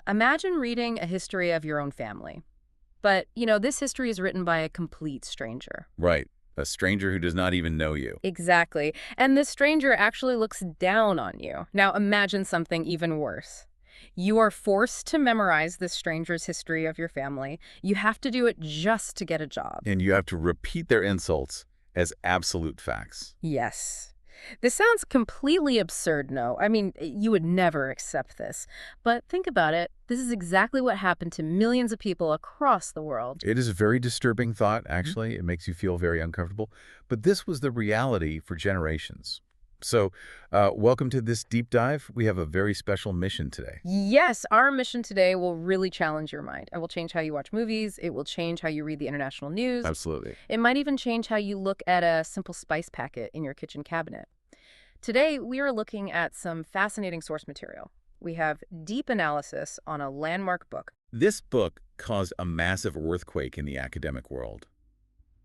Imagine reading a history of your own family. But, this history is written by a complete stranger. Right. A stranger who does not even know you. Exactly. And this stranger actually looks down on you. Now imagine something even worse. You are forced to memorize this stranger's history of your family. You have to do it just to get a job. And you have to repeat their insults as absolute facts. Yes. This sounds completely absurd, no? I mean, you would never accept this. But think about it. This is exactly what happened to millions of people across the world. It is a very disturbing thought, actually. It makes you feel very uncomfortable. But this was the reality for generations. So, welcome to this deep dive. We have a very special mission today. Yes, our mission today will really challenge your mind. It will change how you watch movies. It will change how you read the international news. Absolutely. It might even change how you look at a simple spice packet in your kitchen cabinet. Today, we are looking at some fascinating source material. We have deep analysis on a landmark book. This book caused a massive earthquake in the academic world.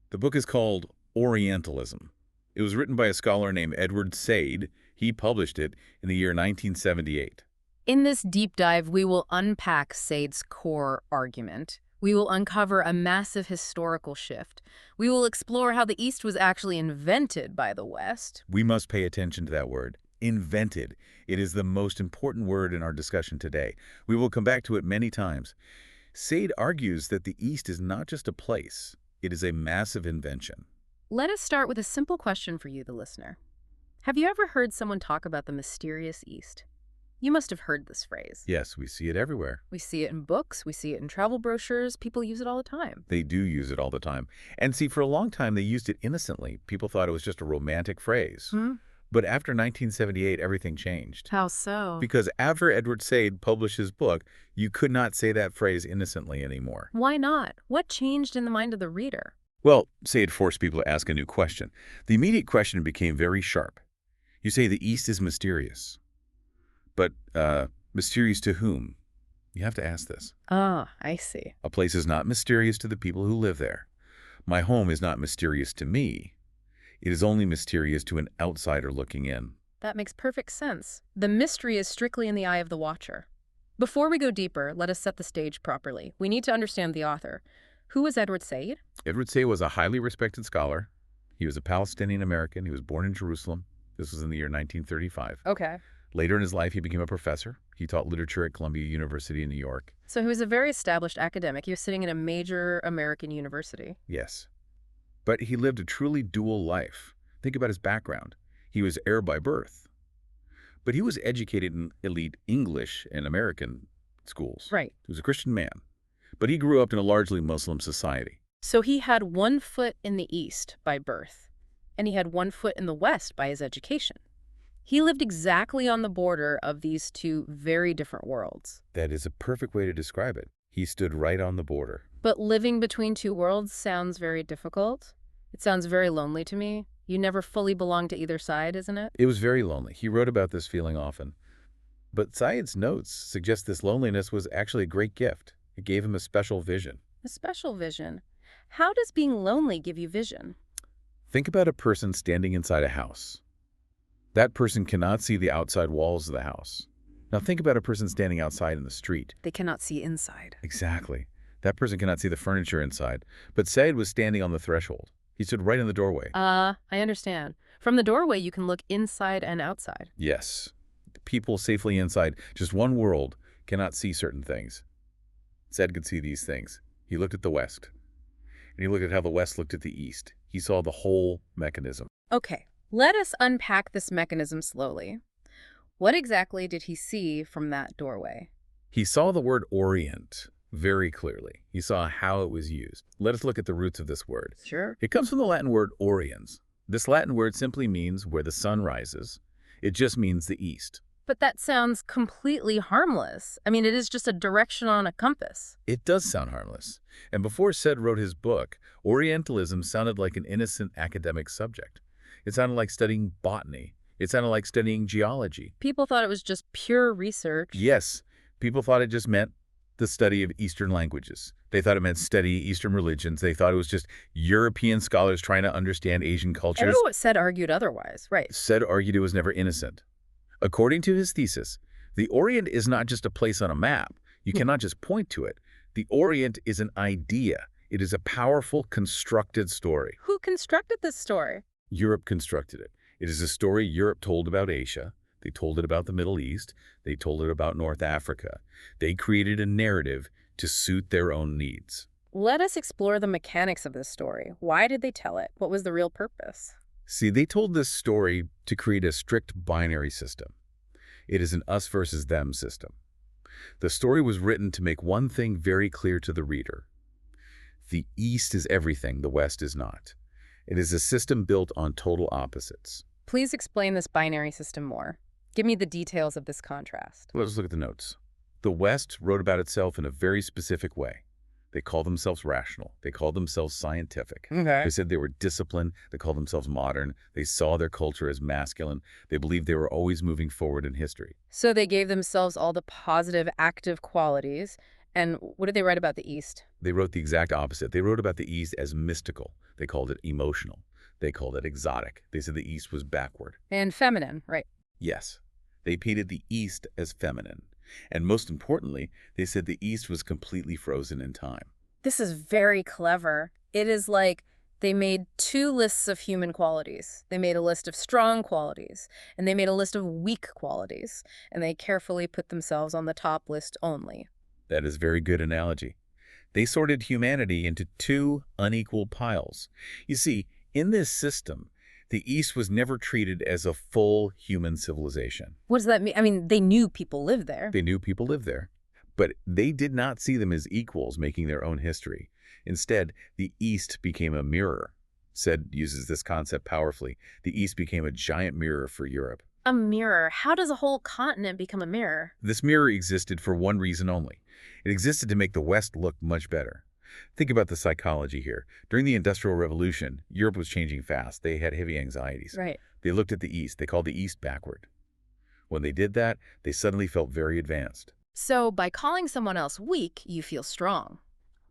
The book is called Orientalism. It was written by a scholar named Edward Said. He published it in the year 1978. In this deep dive, we will unpack Said's core argument. We will uncover a massive historical shift. We will explore how the East was actually invented by the West. We must pay attention to that word, invented. It is the most important word in our discussion today. We will come back to it many times. Said argues that the East is not just a place. It is a massive invention. Let us start with a simple question for you, the listener. Have you ever heard someone talk about the mysterious East? You must have heard this phrase. Yes, we see it everywhere. We see it in books. We see it in travel brochures. People use it all the time. They do use it all the time. And see, for a long time, they used it innocently. People thought it was just a romantic phrase. But after 1978, everything changed. How so? Because after Edward Said published his book, you could not say that phrase innocently anymore. Why not? What changed in the mind of the reader? Well, Said forced people to ask a new question. The immediate question became very sharp. You say the East is mysterious. But mysterious to whom? You have to ask this. Ah, I see. A place is not mysterious to the people who live there. My home is not mysterious to me. It is only mysterious to an outsider looking in. That makes perfect sense. The mystery is strictly in the eye of the watcher. Before we go deeper, let us set the stage properly. We need to understand the author. Who was Edward Said? Edward Said was a highly respected scholar. He was a Palestinian-American. He was born in Jerusalem. This was in the year 1935. Okay. Later in his life, he became a professor. He taught literature at Columbia University in New York. So he was a very established academic. He was sitting in a major American university. Yes. But he lived a truly dual life. Think about his background. He was Arab by birth. But he was educated in elite English and American schools. Right. He was a Christian man. But he grew up in a largely Muslim society. So he had one foot in the East by birth, and he had one foot in the West by his education. He lived exactly on the border of these two very different worlds. That is a perfect way to describe it. He stood right on the border. But living between two worlds sounds very difficult. It sounds very lonely to me. You never fully belong to either side, isn't it? It was very lonely. He wrote about this feeling often. But Said's notes suggest this loneliness was actually a great gift. It gave him a special vision. A special vision? How does being lonely give you vision? Think about a person standing inside a house. That person cannot see the outside walls of the house. Now think about a person standing outside in the street. They cannot see inside. Exactly. That person cannot see the furniture inside. But Said was standing on the threshold. He stood right in the doorway. I understand. From the doorway, you can look inside and outside. Yes. People safely inside just one world cannot see certain things. Said could see these things. He looked at the West. And he looked at how the West looked at the East. He saw the whole mechanism. Okay, let us unpack this mechanism slowly. What exactly did he see from that doorway? He saw the word Orient very clearly. He saw how it was used. Let us look at the roots of this word. Sure. It comes from the Latin word oriens. This Latin word simply means where the sun rises. It just means the East. But that sounds completely harmless. I mean, it is just a direction on a compass. It does sound harmless. And before Said wrote his book, Orientalism sounded like an innocent academic subject. It sounded like studying botany. It sounded like studying geology. People thought it was just pure research. Yes, people thought it just meant the study of Eastern languages. They thought it meant study Eastern religions. They thought it was just European scholars trying to understand Asian cultures. I know what Said argued otherwise, right? Said argued it was never innocent. According to his thesis, The Orient is not just a place on a map. You cannot just point to it. The Orient is an idea. It is a powerful, constructed story. Who constructed this story? Europe constructed it. It is a story Europe told about Asia. They told it about the Middle East. They told it about North Africa. They created a narrative to suit their own needs. Let us explore the mechanics of this story. Why did they tell it? What was the real purpose? See, they told this story to create a strict binary system. It is an us versus them system. The story was written to make one thing very clear to the reader. The East is everything, the West is not. It is a system built on total opposites. Please explain this binary system more. Give me the details of this contrast. Let's look at the notes. The West wrote about itself in a very specific way. They called themselves rational. They called themselves scientific. Okay. They said they were disciplined. They called themselves modern. They saw their culture as masculine. They believed they were always moving forward in history. So they gave themselves all the positive, active qualities. And what did they write about the East? They wrote the exact opposite. They wrote about the East as mystical. They called it emotional. They called it exotic. They said the East was backward. And feminine, right? Yes. They painted the East as feminine. And most importantly, they said the East was completely frozen in time. This is very clever. It is like they made two lists of human qualities. They made a list of strong qualities, and they made a list of weak qualities, and they carefully put themselves on the top list only. That is a very good analogy. They sorted humanity into two unequal piles. You see, in this system, the East was never treated as a full human civilization. What does that mean? I mean, they knew people lived there. They knew people lived there, but they did not see them as equals making their own history. Instead, the East became a mirror. Said uses this concept powerfully. The East became a giant mirror for Europe. A mirror? How does a whole continent become a mirror? This mirror existed for one reason only. It existed to make the West look much better. Think about the psychology here. During the Industrial Revolution, Europe was changing fast. They had heavy anxieties. Right. They looked at the East. They called the East backward. When they did that, they suddenly felt very advanced. So by calling someone else weak, you feel strong.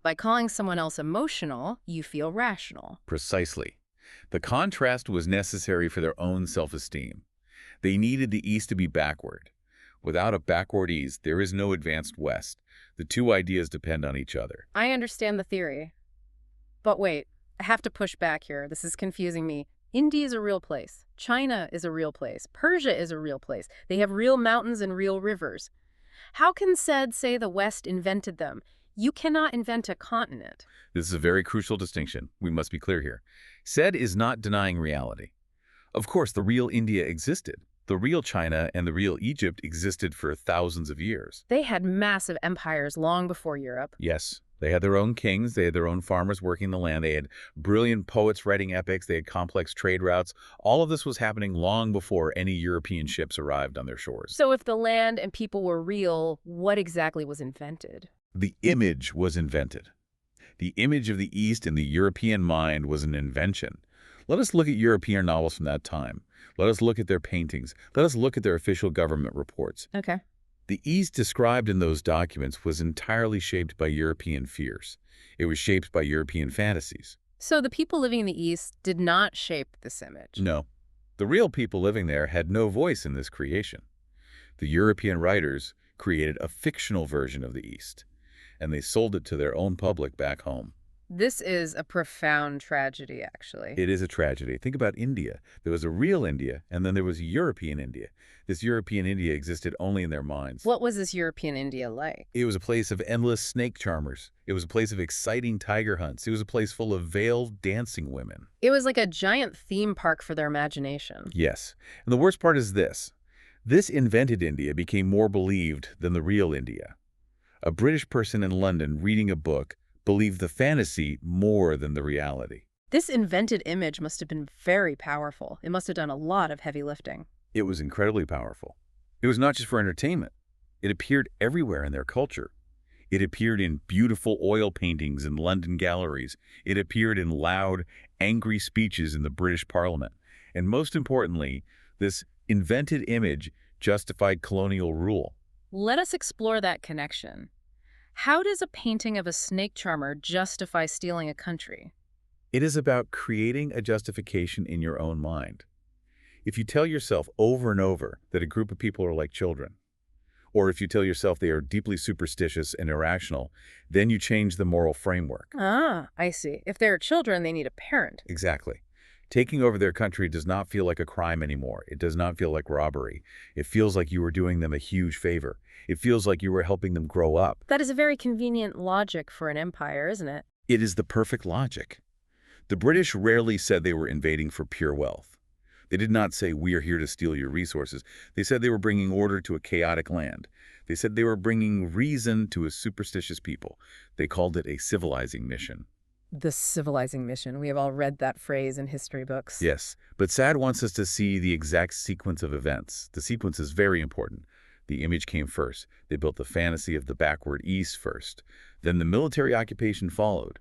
By calling someone else emotional, you feel rational. Precisely. The contrast was necessary for their own self-esteem. They needed the East to be backward. Without a backward East, there is no advanced West. The two ideas depend on each other. I understand the theory. But wait, I have to push back here. This is confusing me. India is a real place. China is a real place. Persia is a real place. They have real mountains and real rivers. How can Said say the West invented them? You cannot invent a continent. This is a very crucial distinction. We must be clear here. Said is not denying reality. Of course, the real India existed. The real China and the real Egypt existed for thousands of years. They had massive empires long before Europe. Yes, they had their own kings, they had their own farmers working the land, they had brilliant poets writing epics, they had complex trade routes. All of this was happening long before any European ships arrived on their shores. So if the land and people were real, what exactly was invented? The image was invented. The image of the East in the European mind was an invention. Let us look at European novels from that time. Let us look at their paintings. Let us look at their official government reports. Okay. The East described in those documents was entirely shaped by European fears. It was shaped by European fantasies. So the people living in the East did not shape this image? No. The real people living there had no voice in this creation. The European writers created a fictional version of the East, and they sold it to their own public back home. This is a profound tragedy, actually. It is a tragedy. Think about India. There was a real India, and then there was European India. This European India existed only in their minds. What was this European India like? It was a place of endless snake charmers. It was a place of exciting tiger hunts. It was a place full of veiled dancing women. It was like a giant theme park for their imagination. Yes. And the worst part is this. This invented India became more believed than the real India. A British person in London reading a book believed the fantasy more than the reality. This invented image must have been very powerful. It must have done a lot of heavy lifting. It was incredibly powerful. It was not just for entertainment. It appeared everywhere in their culture. It appeared in beautiful oil paintings in London galleries. It appeared in loud, angry speeches in the British Parliament. And most importantly, this invented image justified colonial rule. Let us explore that connection. How does a painting of a snake charmer justify stealing a country? It is about creating a justification in your own mind. If you tell yourself over and over that a group of people are like children, Or if you tell yourself they are deeply superstitious and irrational, then you change the moral framework. Ah, I see. If they're children, they need a parent. Exactly. Taking over their country does not feel like a crime anymore. It does not feel like robbery. It feels like you were doing them a huge favor. It feels like you were helping them grow up. That is a very convenient logic for an empire, isn't it? It is the perfect logic. The British rarely said they were invading for pure wealth. They did not say, "We are here to steal your resources." They said they were bringing order to a chaotic land. They said they were bringing reason to a superstitious people. They called it a civilizing mission. The civilizing mission. We have all read that phrase in history books. Yes, but Sad wants us to see the exact sequence of events. The sequence is very important. The image came first. They built the fantasy of the backward East first. Then the military occupation followed.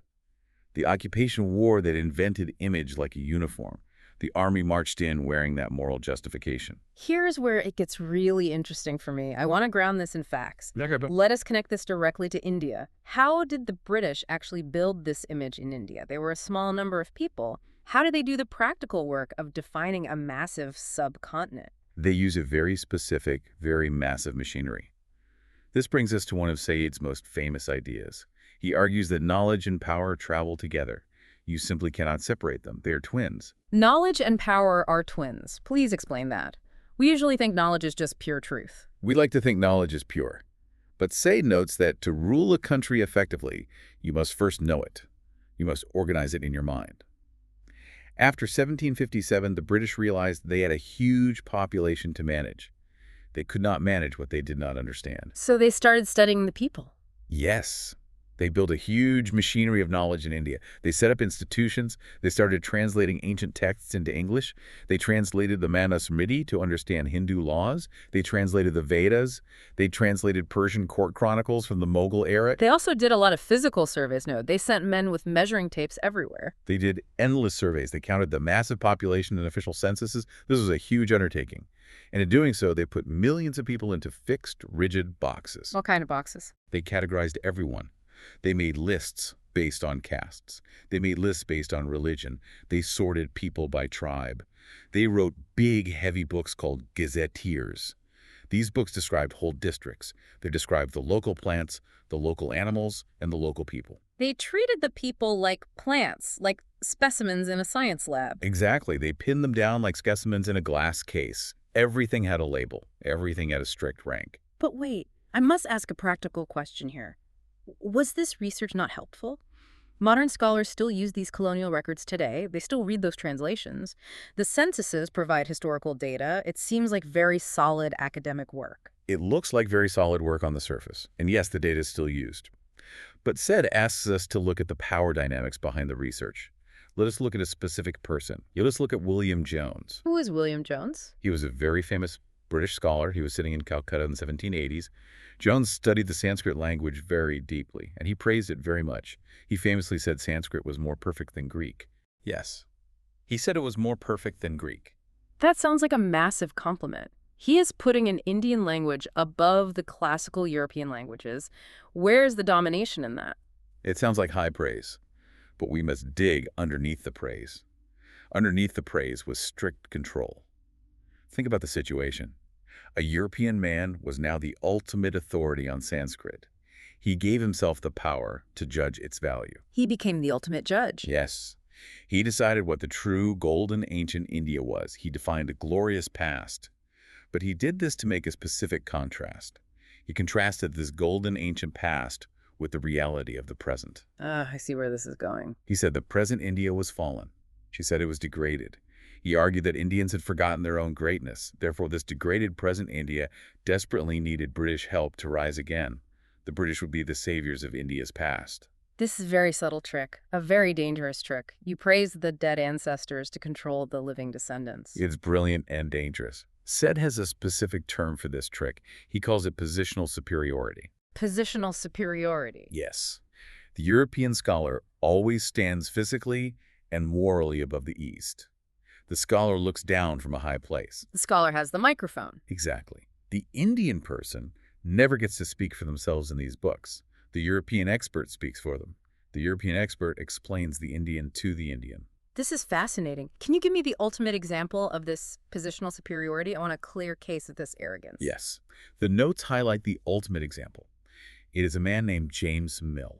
The occupation war that invented image like a uniform. The army marched in wearing that moral justification. Here's where it gets really interesting for me. I want to ground this in facts. Let us connect this directly to India. How did the British actually build this image in India? They were a small number of people. How did they do the practical work of defining a massive subcontinent? They use a very specific, very massive machinery. This brings us to one of Said's most famous ideas. He argues that knowledge and power travel together. You simply cannot separate them. They are twins. Knowledge and power are twins. Please explain that. We usually think knowledge is just pure truth. We like to think knowledge is pure. But Said notes that to rule a country effectively, you must first know it. You must organize it in your mind. After 1757, the British realized they had a huge population to manage. They could not manage what they did not understand. So they started studying the people. Yes. They built a huge machinery of knowledge in India. They set up institutions. They started translating ancient texts into English. They translated the Manusmriti to understand Hindu laws. They translated the Vedas. They translated Persian court chronicles from the Mughal era. They also did a lot of physical surveys. No, they sent men with measuring tapes everywhere. They did endless surveys. They counted the massive population in official censuses. This was a huge undertaking. And in doing so, they put millions of people into fixed, rigid boxes. What kind of boxes? They categorized everyone. They made lists based on castes. They made lists based on religion. They sorted people by tribe. They wrote big, heavy books called gazetteers. These books described whole districts. They described the local plants, the local animals, and the local people. They treated the people like plants, like specimens in a science lab. Exactly. They pinned them down like specimens in a glass case. Everything had a label. Everything had a strict rank. But wait, I must ask a practical question here. Was this research not helpful? Modern scholars still use these colonial records today. They still read those translations. The censuses provide historical data. It seems like very solid academic work. It looks like very solid work on the surface. And yes, the data is still used. But Said asks us to look at the power dynamics behind the research. Let us look at a specific person. Let us look at William Jones. Who is William Jones? He was a very famous British scholar. He was sitting in Calcutta in the 1780s. Jones studied the Sanskrit language very deeply, and he praised it very much. He famously said Sanskrit was more perfect than Greek. Yes. He said it was more perfect than Greek. That sounds like a massive compliment. He is putting an Indian language above the classical European languages. Where's the domination in that? It sounds like high praise, but we must dig underneath the praise. Underneath the praise was strict control. Think about the situation. A European man was now the ultimate authority on Sanskrit. He gave himself the power to judge its value. He became the ultimate judge. Yes. He decided what the true golden ancient India was. He defined a glorious past. But he did this to make a specific contrast. He contrasted this golden ancient past with the reality of the present. I see where this is going. He said the present India was fallen. She said it was degraded. He argued that Indians had forgotten their own greatness. Therefore, this degraded present India desperately needed British help to rise again. The British would be the saviors of India's past. This is a very subtle trick, a very dangerous trick. You praise the dead ancestors to control the living descendants. It's brilliant and dangerous. Said has a specific term for this trick. He calls it positional superiority. Positional superiority. Yes. The European scholar always stands physically and morally above the East. The scholar looks down from a high place. The scholar has the microphone. Exactly. The Indian person never gets to speak for themselves in these books. The European expert speaks for them. The European expert explains the Indian to the Indian. This is fascinating. Can you give me the ultimate example of this positional superiority? I want a clear case of this arrogance. Yes. The notes highlight the ultimate example. It is a man named James Mill.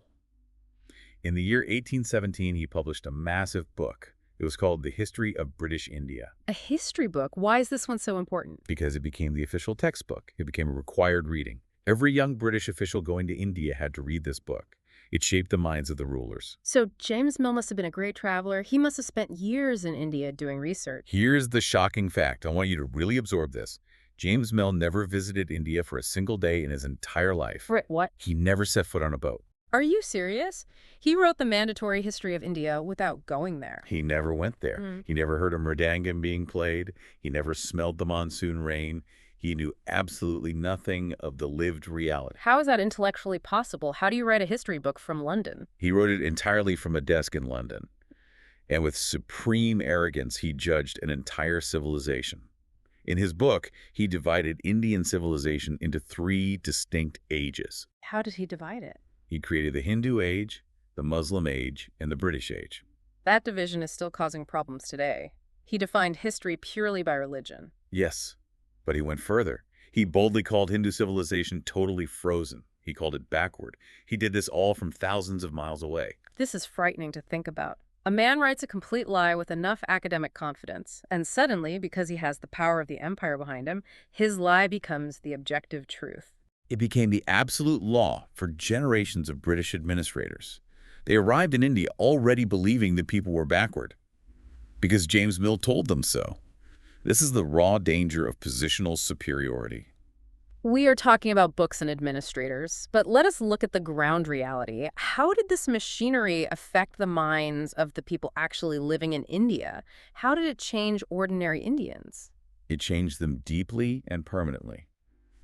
In the year 1817, he published a massive book. It was called The History of British India A history book? Why is this one so important? because it became the official textbook. It became a required reading. Every young British official going to India had to read this book. It shaped the minds of the rulers. So James Mill must have been a great traveler. He must have spent years in India doing research. Here's the shocking fact. I want you to really absorb this. James Mill never visited India for a single day in his entire life. What? He never set foot on a boat. Are you serious? He wrote the mandatory history of India without going there. He never went there. He never heard a mridangam being played. He never smelled the monsoon rain. He knew absolutely nothing of the lived reality. How is that intellectually possible? How do you write a history book from London? He wrote it entirely from a desk in London. And with supreme arrogance, he judged an entire civilization. In his book, he divided Indian civilization into 3 distinct ages. How did he divide it? He created the Hindu age, the Muslim age, and the British age. That division is still causing problems today. He defined history purely by religion. Yes, but he went further. He boldly called Hindu civilization totally frozen. He called it backward. He did this all from thousands of miles away. This is frightening to think about. A man writes a complete lie with enough academic confidence, and suddenly, because he has the power of the empire behind him, his lie becomes the objective truth. It became the absolute law for generations of British administrators. They arrived in India already believing that people were backward, because James Mill told them so. This is the raw danger of positional superiority. We are talking about books and administrators, but let us look at the ground reality. How did this machinery affect the minds of the people actually living in India? How did it change ordinary Indians? It changed them deeply and permanently.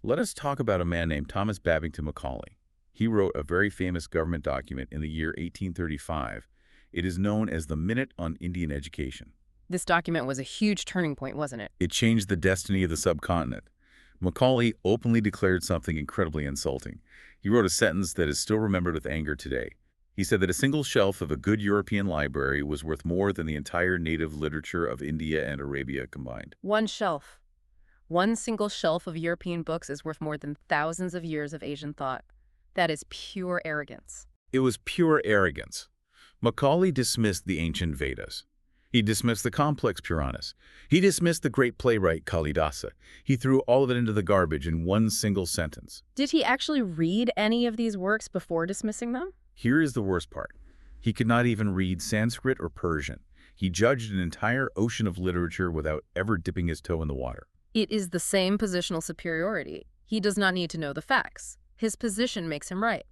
Let us talk about a man named Thomas Babington Macaulay. He wrote a very famous government document in the year 1835. It is known as the Minute on Indian Education. This document was a huge turning point, wasn't it? It changed the destiny of the subcontinent. Macaulay openly declared something incredibly insulting. He wrote a sentence that is still remembered with anger today. He said that a single shelf of a good European library was worth more than the entire native literature of India and Arabia combined. One shelf. One single shelf of European books is worth more than thousands of years of Asian thought. That is pure arrogance. It was pure arrogance. Macaulay dismissed the ancient Vedas. He dismissed the complex Puranas. He dismissed the great playwright Kalidasa. He threw all of it into the garbage in one single sentence. Did he actually read any of these works before dismissing them? Here is the worst part. He could not even read Sanskrit or Persian. He judged an entire ocean of literature without ever dipping his toe in the water. It is the same positional superiority. He does not need to know the facts. His position makes him right.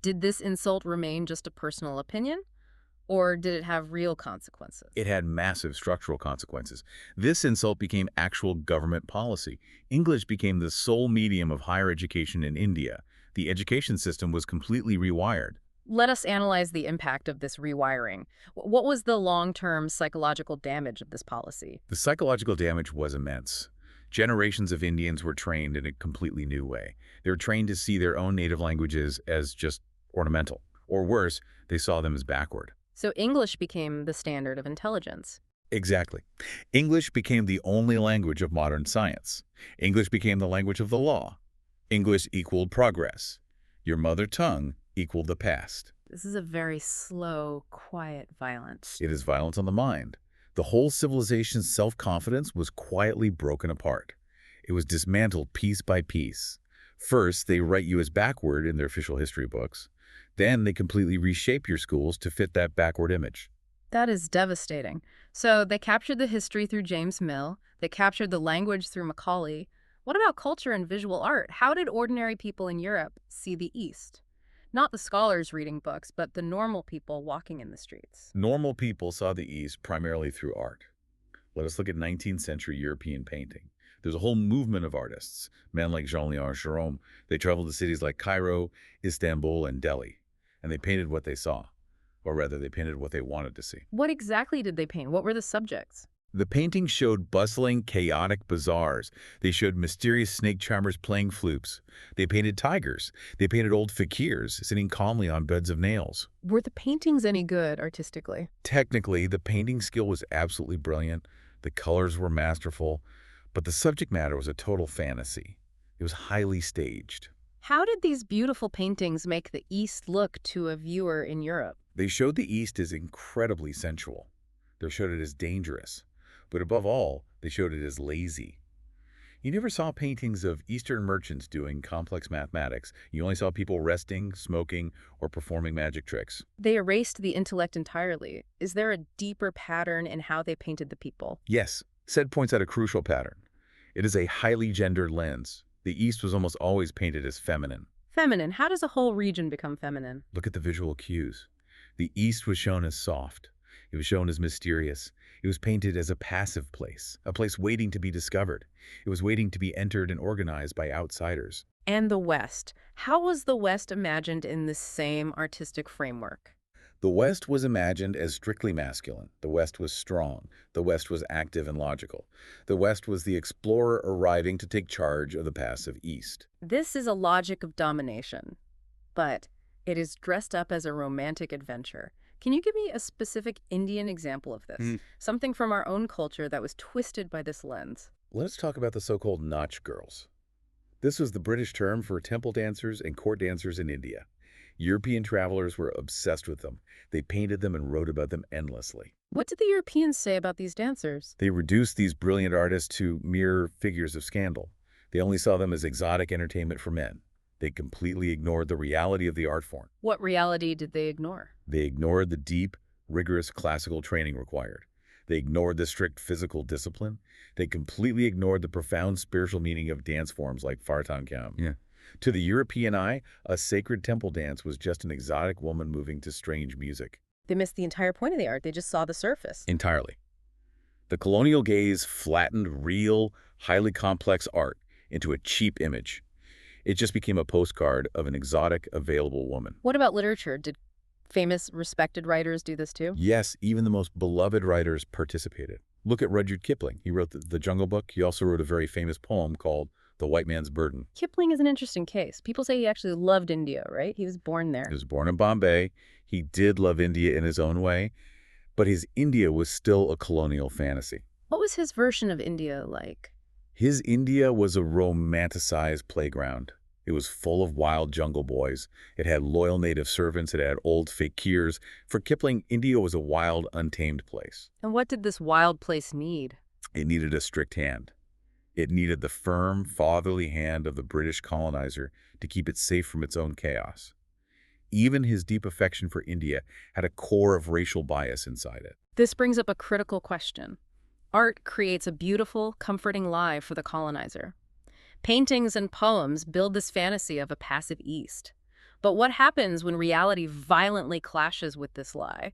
Did this insult remain just a personal opinion? Or did it have real consequences? It had massive structural consequences. This insult became actual government policy. English became the sole medium of higher education in India. The education system was completely rewired. Let us analyze the impact of this rewiring. What was the long-term psychological damage of this policy? The psychological damage was immense. Generations of Indians were trained in a completely new way. They were trained to see their own native languages as just ornamental. Or worse, they saw them as backward. So English became the standard of intelligence. Exactly. English became the only language of modern science. English became the language of the law. English equaled progress. Your mother tongue equaled the past. This is a very slow, quiet violence. It is violence on the mind. The whole civilization's self-confidence was quietly broken apart. It was dismantled piece by piece. First, they write you as backward in their official history books. Then they completely reshape your schools to fit that backward image. That is devastating. So they captured the history through James Mill. They captured the language through Macaulay. What about culture and visual art? How did ordinary people in Europe see the East? Not the scholars reading books, but the normal people walking in the streets. Normal people saw the East primarily through art. Let us look at 19th century European painting. There's a whole movement of artists, men like Jean-Léon Gérôme. They traveled to cities like Cairo, Istanbul, and Delhi, and they painted what they saw. Or rather, they painted what they wanted to see. What exactly did they paint? What were the subjects? The paintings showed bustling, chaotic bazaars. They showed mysterious snake charmers playing flutes. They painted tigers. They painted old fakirs sitting calmly on beds of nails. Were the paintings any good artistically? Technically, the painting skill was absolutely brilliant. The colors were masterful, but the subject matter was a total fantasy. It was highly staged. How did these beautiful paintings make the East look to a viewer in Europe? They showed the East as incredibly sensual. They showed it as dangerous. But above all, they showed it as lazy. You never saw paintings of Eastern merchants doing complex mathematics. You only saw people resting, smoking, or performing magic tricks. They erased the intellect entirely. Is there a deeper pattern in how they painted the people? Yes, Said points out a crucial pattern. It is a highly gendered lens. The East was almost always painted as feminine. Feminine. How does a whole region become feminine? Look at the visual cues. The East was shown as soft. It was shown as mysterious. It was painted as a passive place, a place waiting to be discovered. It was waiting to be entered and organized by outsiders. And the West. How was the West imagined in the same artistic framework? The West was imagined as strictly masculine. The West was strong. The West was active and logical. The West was the explorer arriving to take charge of the passive East. This is a logic of domination, but it is dressed up as a romantic adventure. Can you give me a specific Indian example of this? Something from our own culture that was twisted by this lens. Let's talk about the so-called Nach girls. This was the British term for temple dancers and court dancers in India. European travelers were obsessed with them. They painted them and wrote about them endlessly. What did the Europeans say about these dancers? They reduced these brilliant artists to mere figures of scandal. They only saw them as exotic entertainment for men. They completely ignored the reality of the art form. What reality did they ignore? They ignored the deep, rigorous classical training required. They ignored the strict physical discipline. They completely ignored the profound spiritual meaning of dance forms like Fartankam. To the European eye, a sacred temple dance was just an exotic woman moving to strange music. They missed the entire point of the art. They just saw the surface. Entirely. The colonial gaze flattened real, highly complex art into a cheap image. It just became a postcard of an exotic, available woman. What about literature? Did famous, respected writers do this too? Yes, even the most beloved writers participated. Look at Rudyard Kipling. He wrote the Jungle Book. He also wrote a very famous poem called The White Man's Burden. Kipling is an interesting case. People say he actually loved India, right? He was born there. He was born in Bombay. He did love India in his own way, but his India was still a colonial fantasy. What was his version of India like? His India was a romanticized playground. It was full of wild jungle boys. It had loyal native servants. It had old fakirs. For Kipling, India was a wild, untamed place. And what did this wild place need? It needed a strict hand. It needed the firm, fatherly hand of the British colonizer to keep it safe from its own chaos. Even his deep affection for India had a core of racial bias inside it. This brings up a critical question. Art creates a beautiful, comforting lie for the colonizer. Paintings and poems build this fantasy of a passive East. But what happens when reality violently clashes with this lie?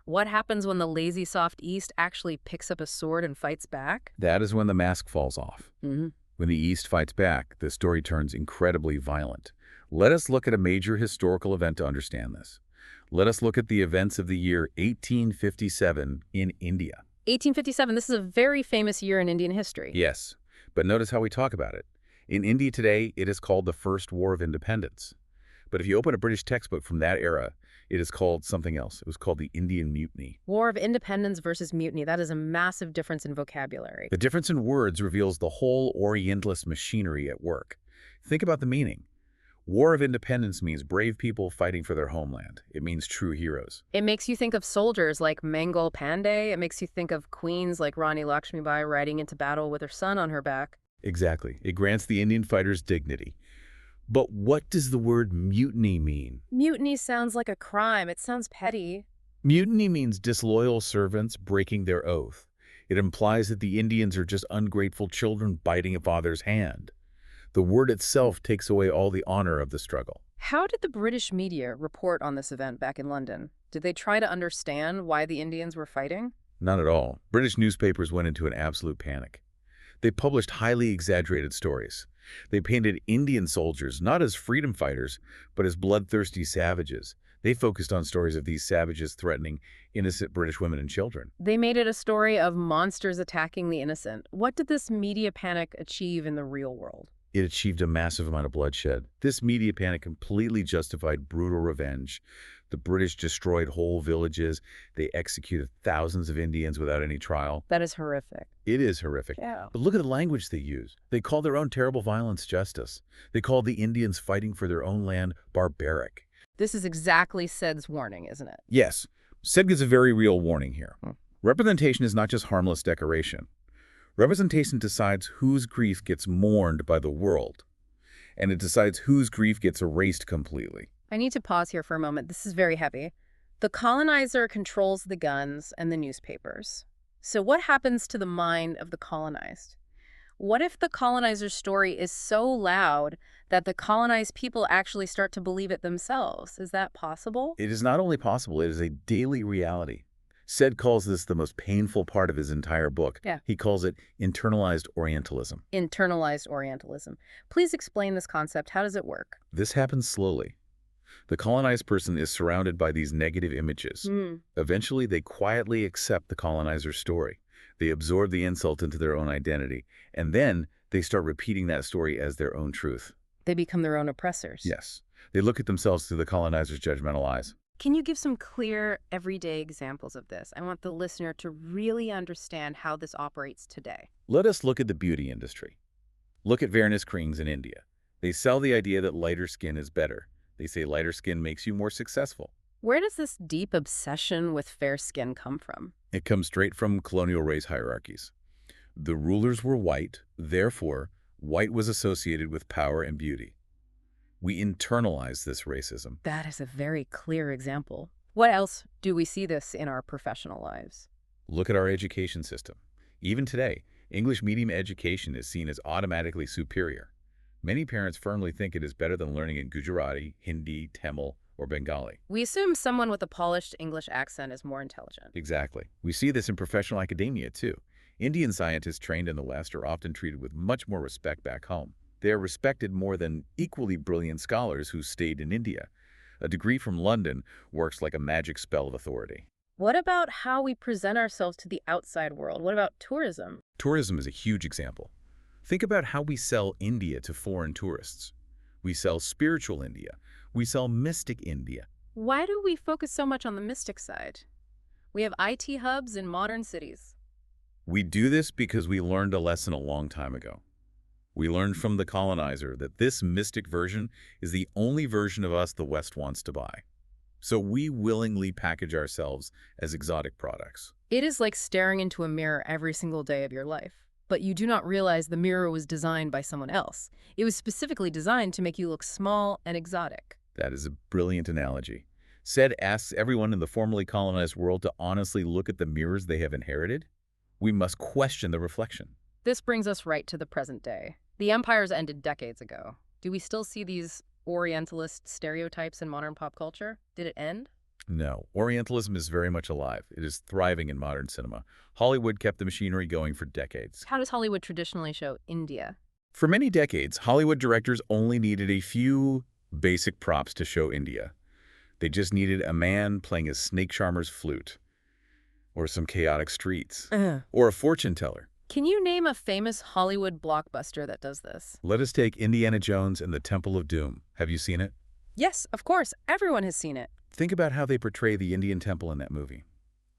What happens when the lazy, soft East actually picks up a sword and fights back? That is when the mask falls off. When the East fights back, the story turns incredibly violent. Let us look at a major historical event to understand this. Let us look at the events of the year 1857 in India. 1857, this is a very famous year in Indian history. Yes, but notice how we talk about it. In India today, it is called the First War of Independence. But if you open a British textbook from that era, it is called something else. It was called the Indian Mutiny. War of Independence versus mutiny. That is a massive difference in vocabulary. The difference in words reveals the whole Orientalist machinery at work. Think about the meaning. War of Independence means brave people fighting for their homeland. It means true heroes. It makes you think of soldiers like Mangal Pandey. It makes you think of queens like Rani Lakshmibai riding into battle with her son on her back. Exactly. It grants the Indian fighters dignity. But what does the word mutiny mean? Mutiny sounds like a crime. It sounds petty. Mutiny means disloyal servants breaking their oath. It implies that the Indians are just ungrateful children biting a father's hand. The word itself takes away all the honor of the struggle. How did the British media report on this event back in London? Did they try to understand why the Indians were fighting? Not at all. British newspapers went into an absolute panic. They published highly exaggerated stories. They painted Indian soldiers not as freedom fighters, but as bloodthirsty savages. They focused on stories of these savages threatening innocent British women and children. They made it a story of monsters attacking the innocent. What did this media panic achieve in the real world? It achieved a massive amount of bloodshed. This media panic completely justified brutal revenge. The British destroyed whole villages. They executed thousands of Indians without any trial. That is horrific. It is horrific. Yeah. But look at the language they use. They call their own terrible violence justice. They call the Indians fighting for their own land barbaric. This is exactly Said's warning, isn't it? Yes, Said gives a very real warning here. Representation is not just harmless decoration. Representation decides whose grief gets mourned by the world, and it decides whose grief gets erased completely. I need to pause here for a moment. This is very heavy. The colonizer controls the guns and the newspapers. So what happens to the mind of the colonized? What if the colonizer's story is so loud that the colonized people actually start to believe it themselves? Is that possible? It is not only possible, it is a daily reality. Said calls this the most painful part of his entire book. Yeah. He calls it internalized Orientalism. Internalized Orientalism. Please explain this concept. How does it work? This happens slowly. The colonized person is surrounded by these negative images. Eventually, they quietly accept the colonizer's story. They absorb the insult into their own identity, and then they start repeating that story as their own truth. They become their own oppressors. Yes. They look at themselves through the colonizer's judgmental eyes. Can you give some clear, everyday examples of this? I want the listener to really understand how this operates today. Let us look at the beauty industry. Look at fairness creams in India. They sell the idea that lighter skin is better. They say lighter skin makes you more successful. Where does this deep obsession with fair skin come from? It comes straight from colonial race hierarchies. The rulers were white, therefore, white was associated with power and beauty. We internalize this racism. That is a very clear example. What else do we see this in our professional lives? Look at our education system. Even today, English medium education is seen as automatically superior. Many parents firmly think it is better than learning in Gujarati, Hindi, Tamil, or Bengali. We assume someone with a polished English accent is more intelligent. Exactly. We see this in professional academia, too. Indian scientists trained in the West are often treated with much more respect back home. They are respected more than equally brilliant scholars who stayed in India. A degree from London works like a magic spell of authority. What about how we present ourselves to the outside world? What about tourism? Tourism is a huge example. Think about how we sell India to foreign tourists. We sell spiritual India. We sell mystic India. Why do we focus so much on the mystic side? We have IT hubs in modern cities. We do this because we learned a lesson a long time ago. We learned from the colonizer that this mystic version is the only version of us the West wants to buy. So we willingly package ourselves as exotic products. It is like staring into a mirror every single day of your life. But you do not realize the mirror was designed by someone else. It was specifically designed to make you look small and exotic. That is a brilliant analogy. Said asks everyone in the formerly colonized world to honestly look at the mirrors they have inherited. We must question the reflection. This brings us right to the present day. The empires ended decades ago. Do we still see these Orientalist stereotypes in modern pop culture? Did it end? No, Orientalism is very much alive. It is thriving in modern cinema. Hollywood kept the machinery going for decades. How does Hollywood traditionally show India? For many decades, Hollywood directors only needed a few basic props to show India. They just needed a man playing a snake charmer's flute, or some chaotic streets, or a fortune teller. Can you name a famous Hollywood blockbuster that does this? Let us take Indiana Jones and the Temple of Doom. Have you seen it? Yes, of course. Everyone has seen it. Think about how they portray the Indian temple in that movie.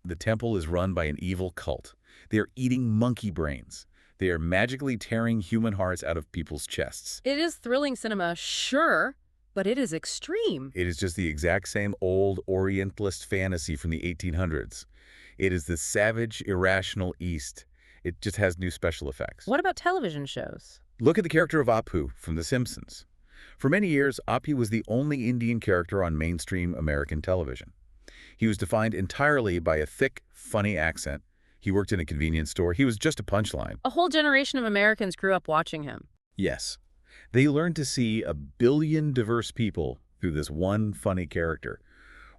The temple is run by an evil cult. They are eating monkey brains. They are magically tearing human hearts out of people's chests. It is thrilling cinema, sure, but it is extreme. It is just the exact same old Orientalist fantasy from the 1800s. It is the savage, irrational East. It just has new special effects. What about television shows? Look at the character of Apu from The Simpsons. For many years, Apu was the only Indian character on mainstream American television. He was defined entirely by a thick, funny accent. He worked in a convenience store. He was just a punchline. A whole generation of Americans grew up watching him. Yes. They learned to see a billion diverse people through this one funny character.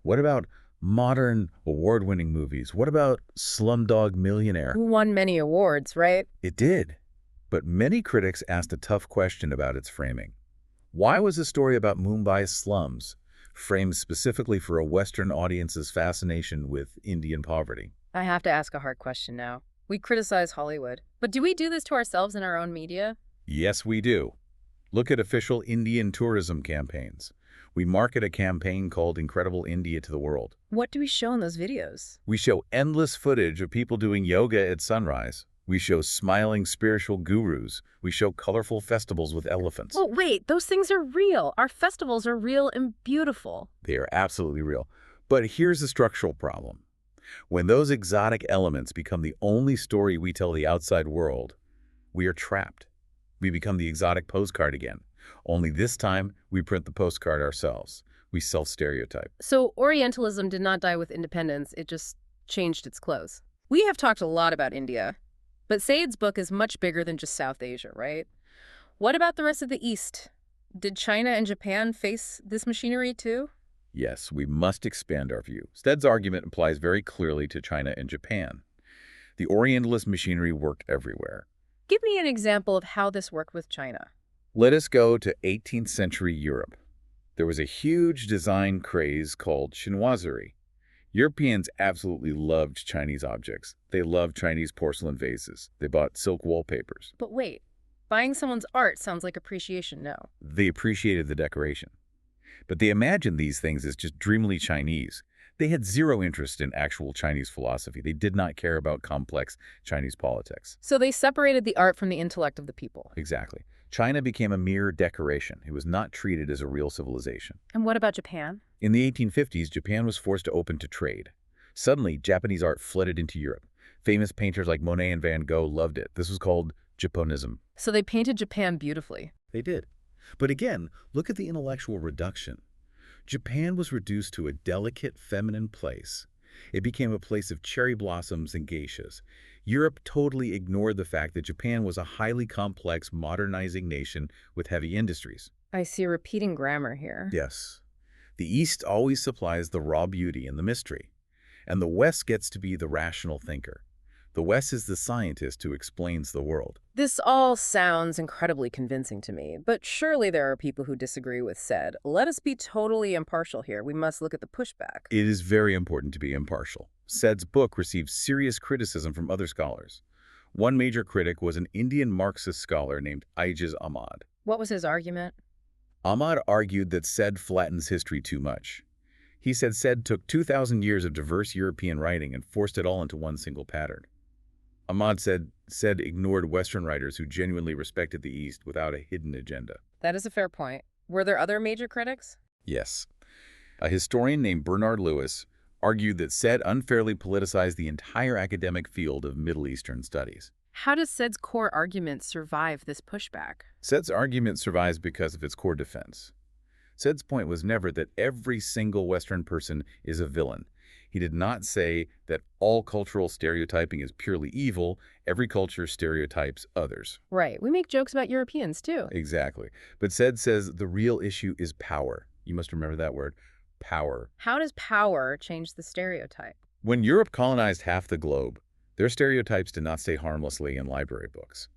What about modern award-winning movies? What about Slumdog Millionaire? Who won many awards, right? It did. But many critics asked a tough question about its framing. Why was a story about Mumbai's slums framed specifically for a Western audience's fascination with Indian poverty? I have to ask a hard question now. We criticize Hollywood, but do we do this to ourselves in our own media? Yes, we do. Look at official Indian tourism campaigns. We market a campaign called Incredible India to the world. What do we show in those videos? We show endless footage of people doing yoga at sunrise. We show smiling spiritual gurus. We show colorful festivals with elephants. Oh, wait, those things are real. Our festivals are real and beautiful. They are absolutely real. But here's the structural problem. When those exotic elements become the only story we tell the outside world, we are trapped. We become the exotic postcard again. Only this time, we print the postcard ourselves. We self-stereotype. So Orientalism did not die with independence, it just changed its clothes. We have talked a lot about India, but Said's book is much bigger than just South Asia, right? What about the rest of the East? Did China and Japan face this machinery too? Yes, we must expand our view. Stead's argument applies very clearly to China and Japan. The Orientalist machinery worked everywhere. Give me an example of how this worked with China. Let us go to 18th century Europe. There was a huge design craze called chinoiserie. Europeans absolutely loved Chinese objects. They loved Chinese porcelain vases. They bought silk wallpapers. But wait, buying someone's art sounds like appreciation, no? They appreciated the decoration. But they imagined these things as just dreamily Chinese. They had zero interest in actual Chinese philosophy. They did not care about complex Chinese politics. So they separated the art from the intellect of the people. Exactly. China became a mere decoration. It was not treated as a real civilization. And what about Japan? In the 1850s, Japan was forced to open to trade. Suddenly, Japanese art flooded into Europe. Famous painters like Monet and Van Gogh loved it. This was called Japonism. So they painted Japan beautifully. They did. But again, look at the intellectual reduction. Japan was reduced to a delicate, feminine place. It became a place of cherry blossoms and geishas. Europe totally ignored the fact that Japan was a highly complex, modernizing nation with heavy industries. I see repeating grammar here. Yes. The East always supplies the raw beauty and the mystery, and the West gets to be the rational thinker. The West is the scientist who explains the world. This all sounds incredibly convincing to me, but surely there are people who disagree with Said. Let us be totally impartial here. We must look at the pushback. It is very important to be impartial. Said's book received serious criticism from other scholars. One major critic was an Indian Marxist scholar named Aijiz Ahmad. What was his argument? Ahmad argued that Said flattens history too much. He said Said took 2,000 years of diverse European writing and forced it all into one single pattern. Ahmad said ignored Western writers who genuinely respected the East without a hidden agenda. That is a fair point. Were there other major critics? Yes. A historian named Bernard Lewis argued that Said unfairly politicized the entire academic field of Middle Eastern studies. How does Said's core argument survive this pushback? Said's argument survives because of its core defense. Said's point was never that every single Western person is a villain. He did not say that all cultural stereotyping is purely evil. Every culture stereotypes others. Right. We make jokes about Europeans, too. Exactly. But Said says the real issue is power. You must remember that word, power. How does power change the stereotype? When Europe colonized half the globe, their stereotypes did not stay harmlessly in library books.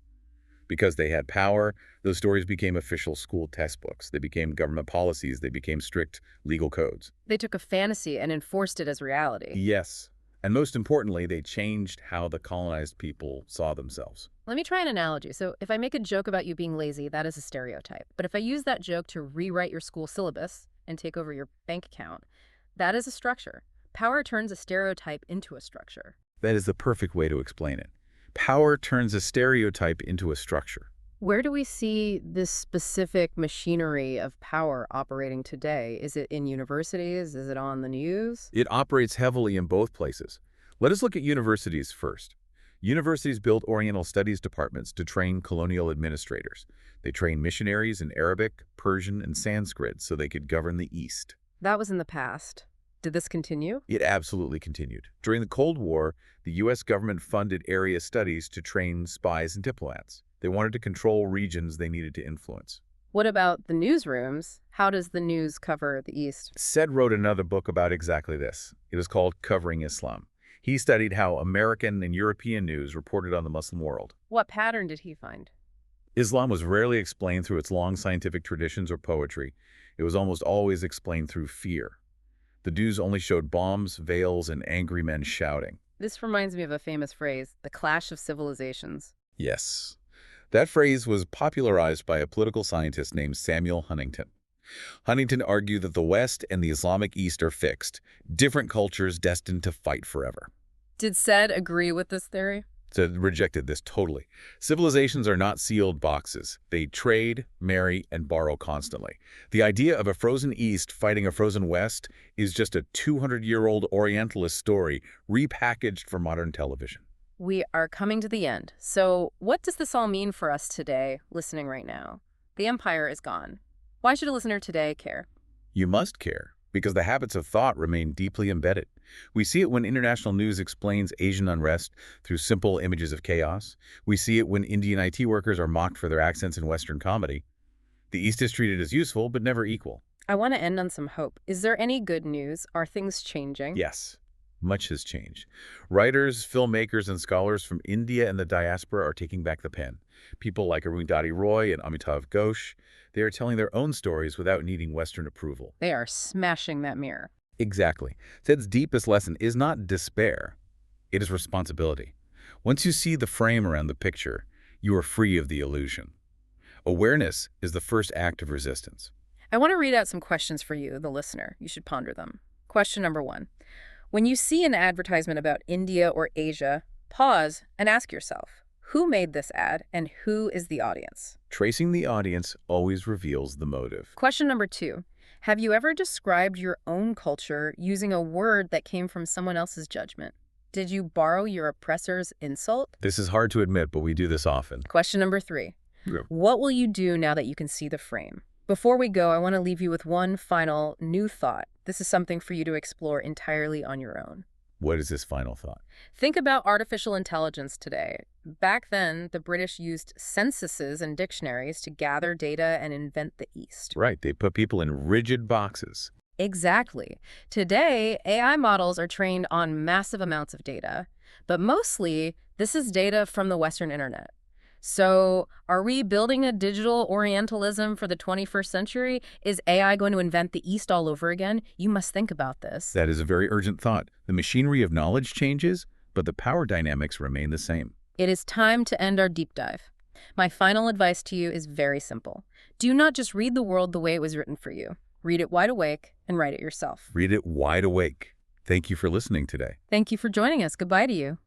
Because they had power, those stories became official school textbooks. They became government policies. They became strict legal codes. They took a fantasy and enforced it as reality. Yes. And most importantly, they changed how the colonized people saw themselves. Let me try an analogy. So if I make a joke about you being lazy, that is a stereotype. But if I use that joke to rewrite your school syllabus and take over your bank account, that is a structure. Power turns a stereotype into a structure. That is the perfect way to explain it. Power turns a stereotype into a structure. Where do we see this specific machinery of power operating today? Is it in universities? Is it on the news? It operates heavily in both places. Let us look at universities first. Universities built Oriental studies departments to train colonial administrators. They trained missionaries in Arabic, Persian, and Sanskrit so they could govern the East. That was in the past. Did this continue? It absolutely continued. During the Cold War, the U.S. government funded area studies to train spies and diplomats. They wanted to control regions they needed to influence. What about the newsrooms? How does the news cover the East? Said wrote another book about exactly this. It is called Covering Islam. He studied how American and European news reported on the Muslim world. What pattern did he find? Islam was rarely explained through its long scientific traditions or poetry. It was almost always explained through fear. The news only showed bombs, veils, and angry men shouting. This reminds me of a famous phrase, the clash of civilizations. Yes. That phrase was popularized by a political scientist named Samuel Huntington. Huntington argued that the West and the Islamic East are fixed, different cultures destined to fight forever. Did Said agree with this theory? So rejected this totally. Civilizations are not sealed boxes. They trade, marry, and borrow constantly. The idea of a frozen East fighting a frozen West is just a 200-year-old Orientalist story repackaged for modern television. We are coming to the end. So what does this all mean for us today, listening right now? The empire is gone. Why should a listener today care? You must care, because the habits of thought remain deeply embedded. We see it when international news explains Asian unrest through simple images of chaos. We see it when Indian IT workers are mocked for their accents in Western comedy. The East is treated as useful, but never equal. I want to end on some hope. Is there any good news? Are things changing? Yes, much has changed. Writers, filmmakers, and scholars from India and the diaspora are taking back the pen. People like Arundhati Roy and Amitav Ghosh, they are telling their own stories without needing Western approval. They are smashing that mirror. Exactly. Said's deepest lesson is not despair. It is responsibility. Once you see the frame around the picture, you are free of the illusion. Awareness is the first act of resistance. I want to read out some questions for you, the listener. You should ponder them. Question number 1. When you see an advertisement about India or Asia, pause and ask yourself, who made this ad and who is the audience? Tracing the audience always reveals the motive. Question number 2. Have you ever described your own culture using a word that came from someone else's judgment? Did you borrow your oppressor's insult? This is hard to admit, but we do this often. Question number 3. Yeah. What will you do now that you can see the frame? Before we go, I want to leave you with one final new thought. This is something for you to explore entirely on your own. What is this final thought? Think about artificial intelligence today. Back then, the British used censuses and dictionaries to gather data and invent the East. Right, they put people in rigid boxes. Exactly. Today, AI models are trained on massive amounts of data, but mostly this is data from the Western internet. So are we building a digital Orientalism for the 21st century? Is AI going to invent the East all over again? You must think about this. That is a very urgent thought. The machinery of knowledge changes, but the power dynamics remain the same. It is time to end our deep dive. My final advice to you is very simple. Do not just read the world the way it was written for you. Read it wide awake and write it yourself. Read it wide awake. Thank you for listening today. Thank you for joining us. Goodbye to you.